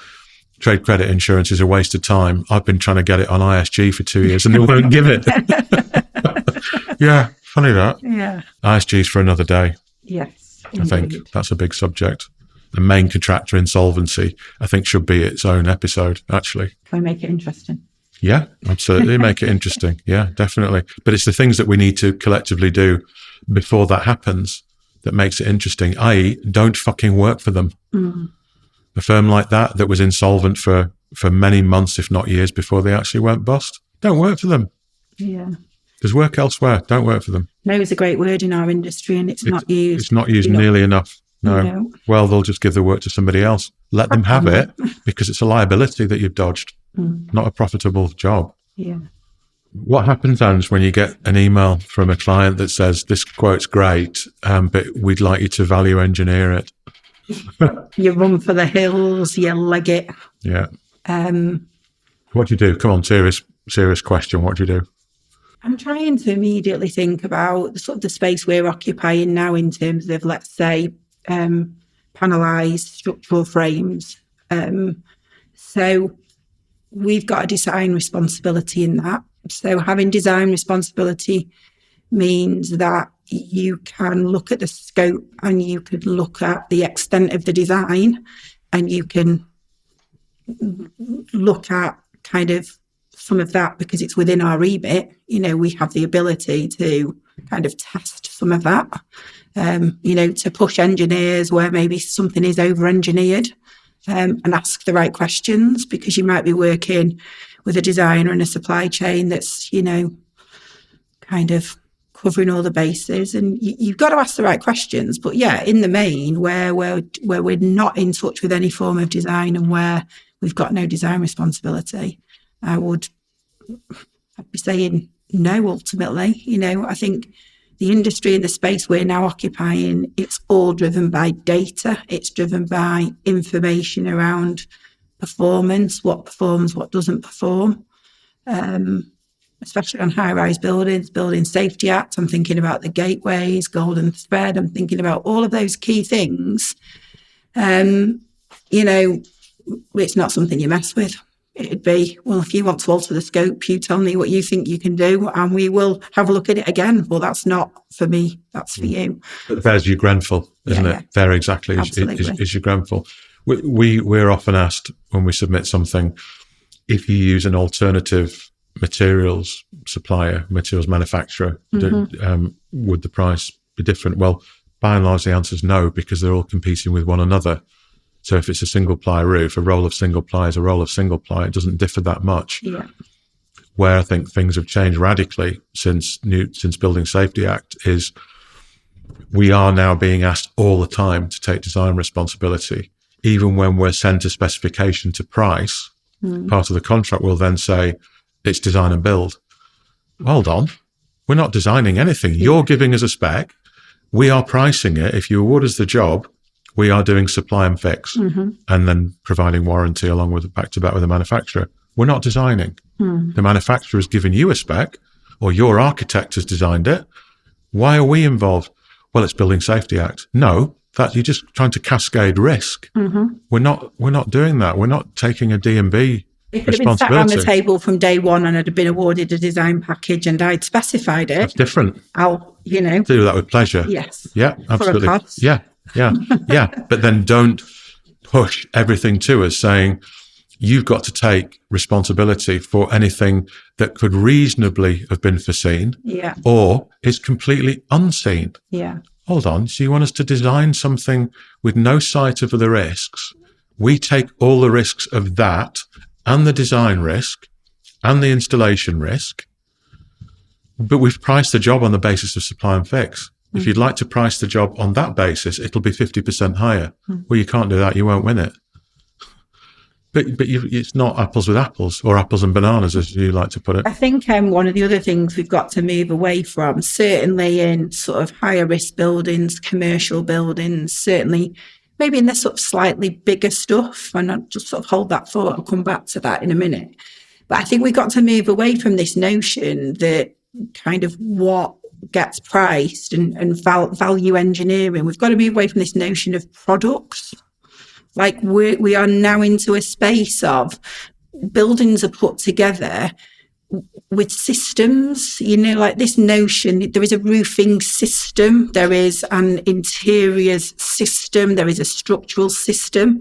trade credit insurance is a waste of time. I've been trying to get it on ISG for 2 years and they won't give it. Yeah, funny that. Yeah. ISG's for another day. Yes, I think indeed. that's a big subject. The main contractor insolvency, I think, should be its own episode, actually. Can we make it interesting? Yeah, absolutely. Make it interesting. Yeah, definitely. But it's the things that we need to collectively do before that happens that makes it interesting, i.e. don't fucking work for them. A firm like that was insolvent for many months, if not years, before they actually went bust. Don't work for them. Yeah. There's work elsewhere. Don't work for them. No is a great word in our industry and it's not used. It's not used nearly enough. No. No. Well, they'll just give the work to somebody else. Let them have it because it's a liability that you've dodged, not a profitable job. Yeah. What happens, Ange, when you get an email from a client that says, this quote's great, but we'd like you to value engineer it? You run for the hills, you leg it. Yeah. What do you do? Come on, serious question. What do you do? I'm trying to immediately think about sort of the space we're occupying now in terms of, let's say, panelised structural frames. So we've got a design responsibility in that. So having design responsibility means that you can look at the scope and you could look at the extent of the design and you can look at kind of some of that because it's within our remit. We have the ability to kind of test some of that, to push engineers where maybe something is over-engineered and ask the right questions because you might be working with a designer and a supply chain that's, kind of covering all the bases and you've got to ask the right questions. But in the main, where we're not in touch with any form of design and where we've got no design responsibility, I'd be saying no, ultimately. I think the industry and the space we're now occupying, it's all driven by data. It's driven by information around performance, what performs, what doesn't perform, especially on high-rise buildings, Building Safety Act. I'm thinking about the gateways, golden thread. I'm thinking about all of those key things. It's not something you mess with. It'd be, well, if you want to alter the scope, you tell me what you think you can do and we will have a look at it again. Well, that's not for me, that's for you. But there's your Grenfell, isn't it? Yeah. There exactly is your Grenfell. We're often asked when we submit something, if you use an alternative materials supplier, materials manufacturer, would the price be different? Well, by and large, the answer is no, because they're all competing with one another. So if it's a single ply roof, a roll of single ply is a roll of single ply. It doesn't differ that much. Yeah. where I think things have changed radically since Building Safety Act is we are now being asked all the time to take design responsibility. Even when we're sent a specification to price, part of the contract will then say it's design and build. Hold on, we're not designing anything. You're giving us a spec. We are pricing it. If you award us the job, we are doing supply and fix and then providing warranty along with back to back with the manufacturer. We're not designing. The manufacturer has given you a spec or your architect has designed it. Why are we involved? Well, it's Building Safety Act. No, that you're just trying to cascade risk. We're not doing that. We're not taking a D&B It could have been sat on the table from day one and I'd have been awarded a design package and I'd specified it. That's different. I'll, do that with pleasure. Yes. Yeah, absolutely. For a cost. Yeah. But then don't push everything to us saying you've got to take responsibility for anything that could reasonably have been foreseen or is completely unseen. Yeah. Hold on. So you want us to design something with no sight of the risks? We take all the risks of that and the design risk and the installation risk, but we've priced the job on the basis of supply and fix. If you'd like to price the job on that basis, it'll be 50% higher. Well, you can't do that. You won't win it. But it's not apples with apples or apples and bananas, as you like to put it. I think one of the other things we've got to move away from, certainly in sort of higher risk buildings, commercial buildings, certainly maybe in the sort of slightly bigger stuff, and I'll just sort of hold that thought, I'll come back to that in a minute. But I think we've got to move away from this notion that kind of what gets priced and value engineering. We've got to move away from this notion of products. Like we are now into a space of buildings are put together with systems, like this notion, there is a roofing system, there is an interiors system, there is a structural system.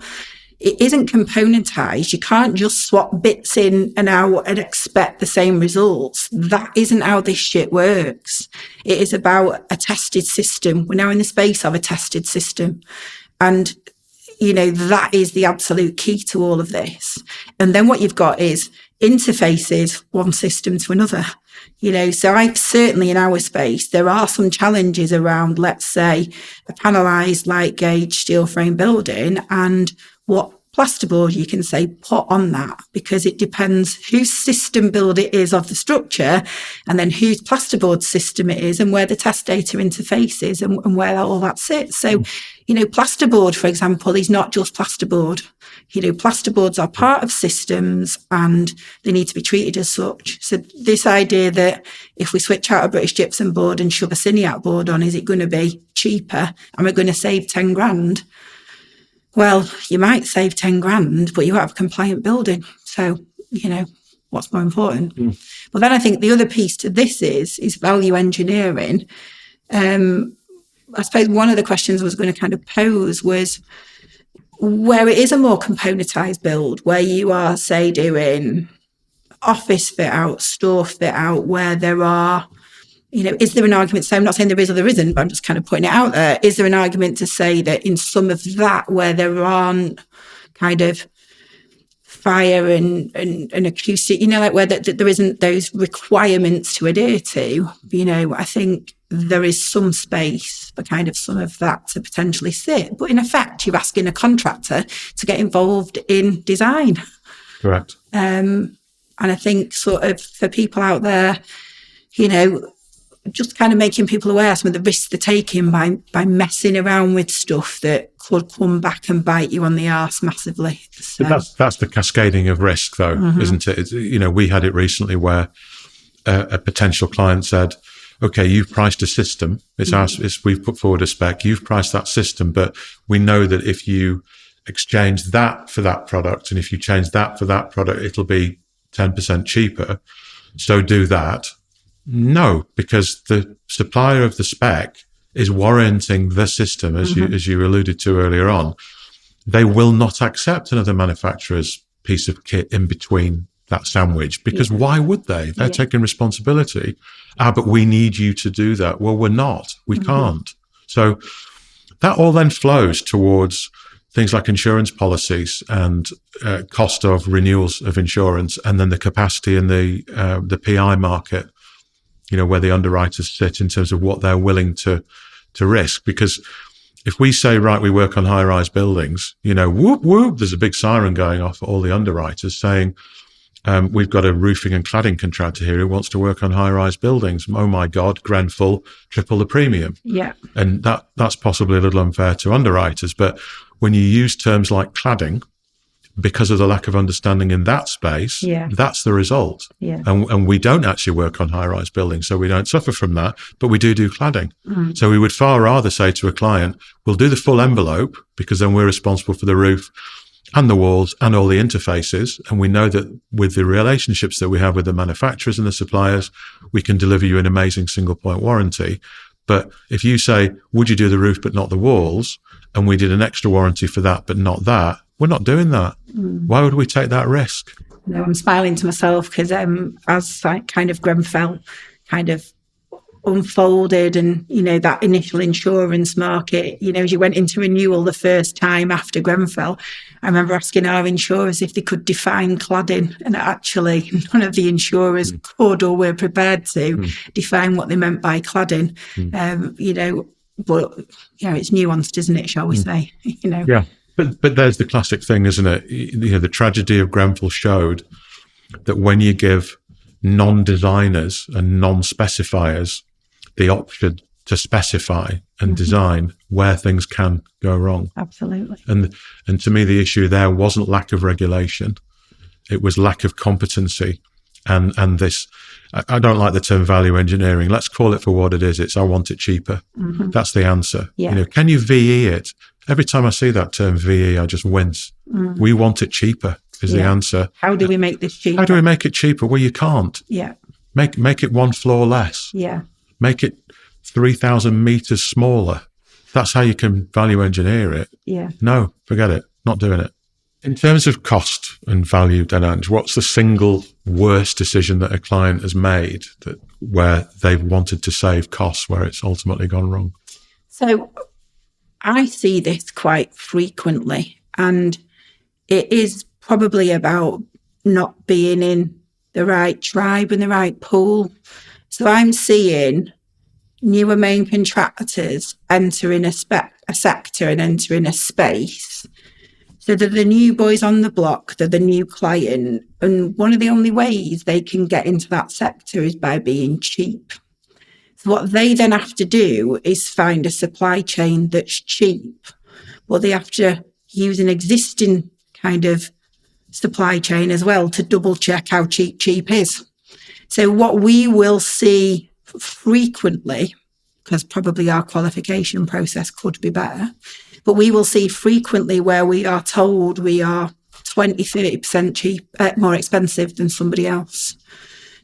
It isn't componentized. You can't just swap bits in and out and expect the same results. That isn't how this shit works. It is about a tested system. We're now in the space of a tested system. And that is the absolute key to all of this. And then what you've got is interfaces one system to another. So certainly in our space, there are some challenges around, let's say, a panelised light gauge steel frame building and what plasterboard you can say put on that, because it depends whose system build it is of the structure and then whose plasterboard system it is and where the test data interface is and where all that sits. So, plasterboard, for example, is not just plasterboard. Plasterboards are part of systems and they need to be treated as such. So this idea that if we switch out a British gypsum board and shove a Cineac board on, is it going to be cheaper? Am I going to save 10 grand? Well, you might save 10 grand, but you have a compliant building. So, what's more important? Well, then I think the other piece to this is value engineering. I suppose one of the questions I was going to kind of pose was where it is a more componentized build, where you are, say, doing office fit out, store fit out, where there are, is there an argument? So I'm not saying there is or there isn't, but I'm just kind of putting it out there. Is there an argument to say that in some of that, where there aren't kind of fire and acoustic, where there isn't those requirements to adhere to, I think there is some space for kind of some of that to potentially sit. But in effect, you're asking a contractor to get involved in design. Correct. And I think sort of for people out there, just kind of making people aware some of the risks they're taking by messing around with stuff that could come back and bite you on the arse massively. So. That's the cascading of risk, though, isn't it? We had it recently where a potential client said, "Okay, you've priced a system. We've put forward a spec. You've priced that system, but we know that if you exchange that for that product, and if you change that for that product, it'll be 10% cheaper. So do that." No, because the supplier of the spec is warranting the system, as you alluded to earlier on. They will not accept another manufacturer's piece of kit in between that sandwich, because why would they? They're taking responsibility. But we need you to do that. Well, we're not. We can't. So that all then flows towards things like insurance policies and cost of renewals of insurance, and then the capacity in the PI market, where the underwriters sit in terms of what they're willing to risk. Because if we say, right, we work on high-rise buildings, whoop, whoop, there's a big siren going off at all the underwriters saying, we've got a roofing and cladding contractor here who wants to work on high-rise buildings. Oh my God, Grenfell, triple the premium. Yeah. And that's possibly a little unfair to underwriters. But when you use terms like cladding, because of the lack of understanding in that space, that's the result. Yeah. And we don't actually work on high-rise buildings, so we don't suffer from that, but we do cladding. So we would far rather say to a client, we'll do the full envelope, because then we're responsible for the roof and the walls and all the interfaces. And we know that with the relationships that we have with the manufacturers and the suppliers, we can deliver you an amazing single point warranty. But if you say, would you do the roof but not the walls? And we did an extra warranty for that, but not that, we're not doing that. Why would we take that risk? No, I'm smiling to myself because as kind of Grenfell kind of unfolded and, that initial insurance market, as you went into renewal the first time after Grenfell, I remember asking our insurers if they could define cladding, and actually none of the insurers could or were prepared to define what they meant by cladding. But, it's nuanced, isn't it, shall we say? Yeah. But there's the classic thing, isn't it? The tragedy of Grenfell showed that when you give non-designers and non-specifiers the option to specify and design where things can go wrong. Absolutely. And to me, the issue there wasn't lack of regulation. It was lack of competency. And this, I don't like the term value engineering. Let's call it for what it is. It's, I want it cheaper. That's the answer. Yeah. Can you VE it? Every time I see that term VE, I just wince. We want it cheaper is the answer. How do we make this cheaper? How do we make it cheaper? Well, you can't. Yeah. Make it one floor less. Yeah. Make it 3,000 meters smaller. That's how you can value engineer it. Yeah. No, forget it. Not doing it. In terms of cost and value, then, Ange, what's the single worst decision that a client has made where they've wanted to save costs, where it's ultimately gone wrong? So I see this quite frequently, and it is probably about not being in the right tribe and the right pool. So I'm seeing newer main contractors entering a sector and entering a space. So they're the new boys on the block, they're the new client. And one of the only ways they can get into that sector is by being cheap. So what they then have to do is find a supply chain that's cheap. Well, they have to use an existing kind of supply chain as well to double check how cheap is. So what we will see frequently, because probably our qualification process could be better, but we will see frequently where we are told we are 20, 30% more expensive than somebody else.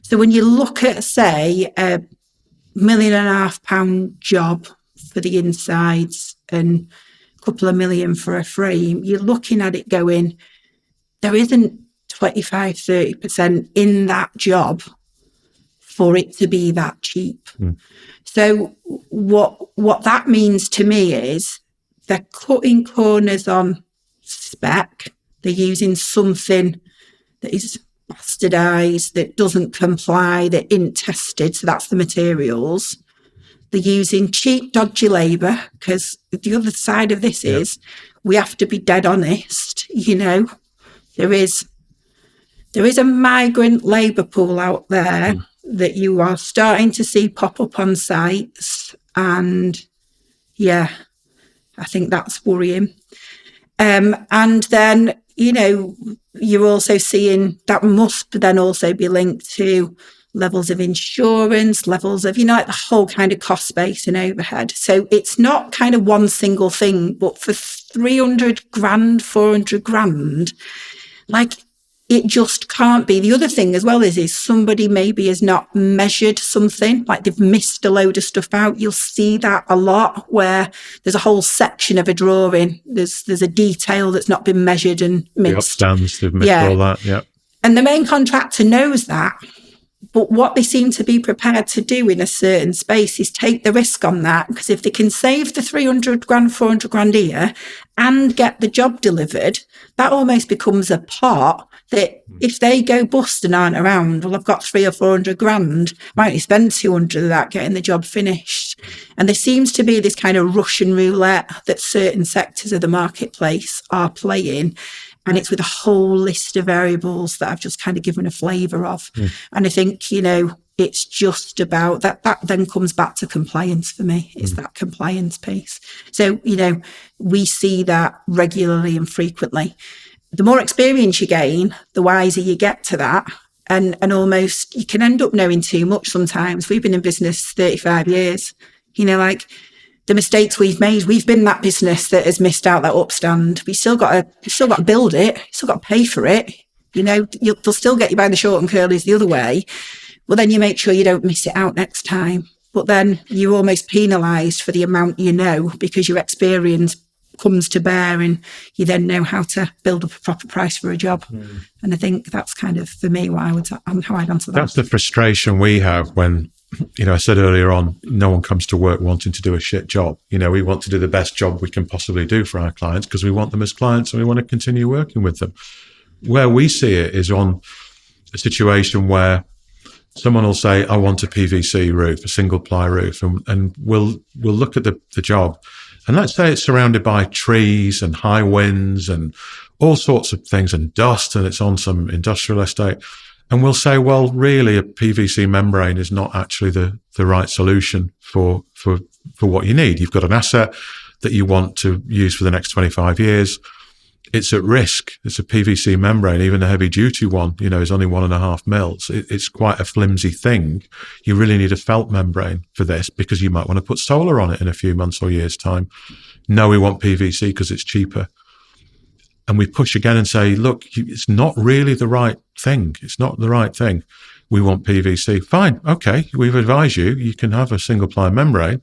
So when you look at, say, £1.5 million job for the insides and a couple of million for a frame, you're looking at it going, there isn't 25, 30% in that job for it to be that cheap. So what that means to me is they're cutting corners on spec. They're using something that is bastardized, that doesn't comply, that isn't tested. So that's the materials. They're using cheap, dodgy labour, because the other side of this is we have to be dead honest. There is a migrant labour pool out there that you are starting to see pop up on sites. And I think that's worrying. And then, you're also seeing that must then also be linked to levels of insurance, levels of, like the whole kind of cost base and overhead. So it's not kind of one single thing, but for 300 grand, 400 grand, like it just can't be. The other thing as well is somebody maybe has not measured something, like they've missed a load of stuff out. You'll see that a lot where there's a whole section of a drawing. There's a detail that's not been measured and missed. The upstands, they've missed all that, yeah. And the main contractor knows that. But what they seem to be prepared to do in a certain space is take the risk on that, because if they can save the 300 grand, 400 grand a year and get the job delivered, that almost becomes a pot that if they go bust and aren't around, well, I've got 300 or 400 grand, might only spend 200 of that getting the job finished. And there seems to be this kind of Russian roulette that certain sectors of the marketplace are playing. And it's with a whole list of variables that I've just kind of given a flavour of. And I think, it's just about that. That then comes back to compliance for me. It's that compliance piece. So, we see that regularly and frequently. The more experience you gain, the wiser you get to that. And almost you can end up knowing too much sometimes. We've been in business 35 years, the mistakes we've made, we've been that business that has missed out that upstand. We still got to build it, still got to pay for it. They'll still get you by the short and curlies the other way. Well, then you make sure you don't miss it out next time. But then you're almost penalised for the amount because your experience comes to bear and you then know how to build up a proper price for a job. And I think that's kind of, for me, how I'd answer that. That's the frustration we have when, I said earlier on, no one comes to work wanting to do a shit job. We want to do the best job we can possibly do for our clients because we want them as clients and we want to continue working with them. Where we see it is on a situation where someone will say, I want a PVC roof, a single ply roof, and we'll look at the job. And let's say it's surrounded by trees and high winds and all sorts of things and dust, and it's on some industrial estate. And we'll say, well, really, a PVC membrane is not actually the right solution for what you need. You've got an asset that you want to use for the next 25 years. It's at risk. It's a PVC membrane. Even a heavy duty one, is only 1.5 mils. It's quite a flimsy thing. You really need a felt membrane for this because you might want to put solar on it in a few months or years' time. No, we want PVC because it's cheaper. And we push again and say, look, it's not really the right thing. It's not the right thing. We want PVC. Fine. Okay. We've advised you. You can have a single ply membrane.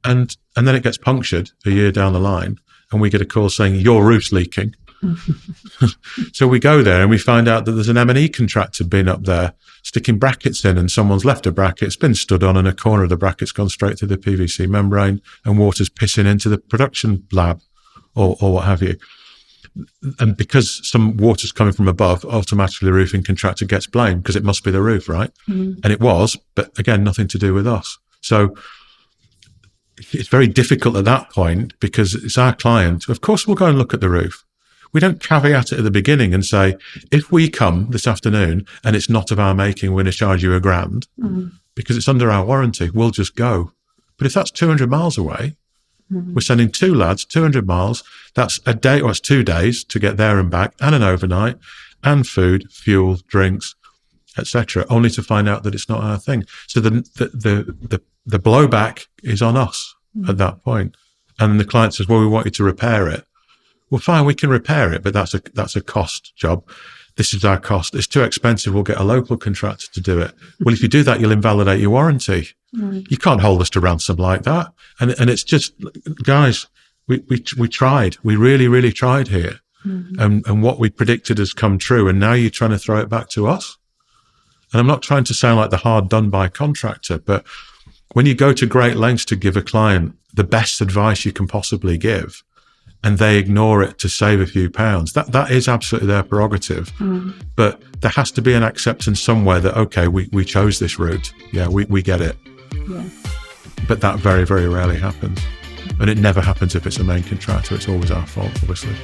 And then it gets punctured a year down the line. And we get a call saying, your roof's leaking. So we go there and we find out that there's an M&E contractor been up there sticking brackets in, and someone's left a bracket, it's been stood on, and a corner of the bracket's gone straight to the PVC membrane, and water's pissing into the production lab or what have you. And because some water's coming from above, automatically the roofing contractor gets blamed because it must be the roof, right? And it was, but again, nothing to do with us. So it's very difficult at that point because it's our client. Of course, we'll go and look at the roof. We don't caveat it at the beginning and say, if we come this afternoon and it's not of our making, we're going to charge you £1,000 because it's under our warranty. We'll just go. But if that's 200 miles away, we're sending 2 lads, 200 miles. That's a day, or it's 2 days to get there and back, and an overnight, and food, fuel, drinks, etc., only to find out that it's not our thing. So the blowback is on us at that point. And then the client says, well, we want you to repair it. Well, fine, we can repair it, but that's a cost job. This is our cost. It's too expensive. We'll get a local contractor to do it. Well, if you do that, you'll invalidate your warranty. You can't hold us to ransom like that. And it's just, guys, we tried. We really, really tried here. And what we predicted has come true. And now you're trying to throw it back to us. And I'm not trying to sound like the hard done by contractor, but when you go to great lengths to give a client the best advice you can possibly give, and they ignore it to save a few pounds, that is absolutely their prerogative. But there has to be an acceptance somewhere that, okay, we chose this route. Yeah, we get it. Yeah. But that very, very rarely happens. And it never happens if it's a main contractor. It's always our fault, obviously.